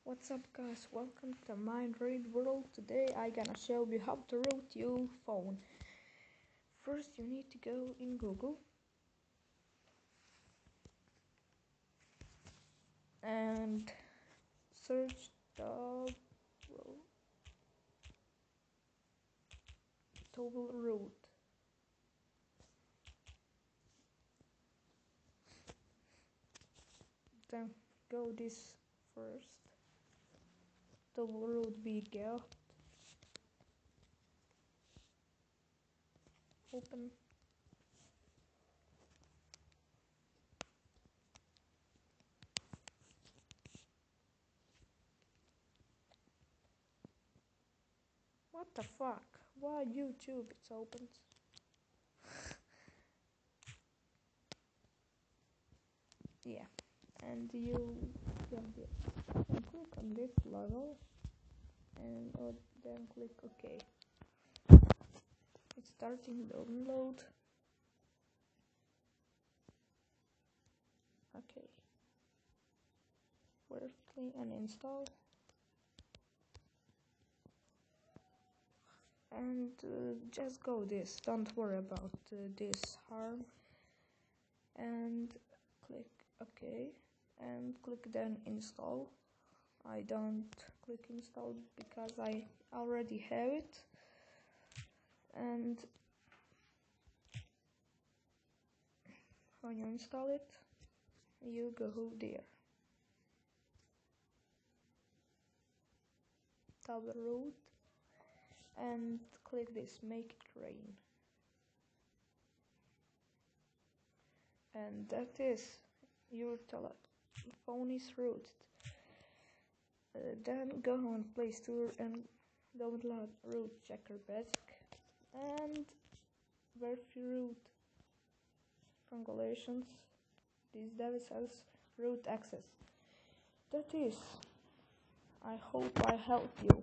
What's up guys, welcome to Mindread World. Today I gonna show you how to root your phone. First you need to go in Google and search double root. Then go this first. Double root BGL. Open. What the fuck? Why YouTube it's opened? Yeah, and you get this. And click on this level and then click OK. It's starting download. Okay. Clean and install. And just go this. Don't worry about this harm. And click OK. And click then install. I don't click install because I already have it. And when you install it, you go there. Double root and click this make it rain. And that is your phone is rooted. Then go on Play Store and download Root Checker Basic and verify root. Congratulations, this device has root access. That is, I hope I helped you.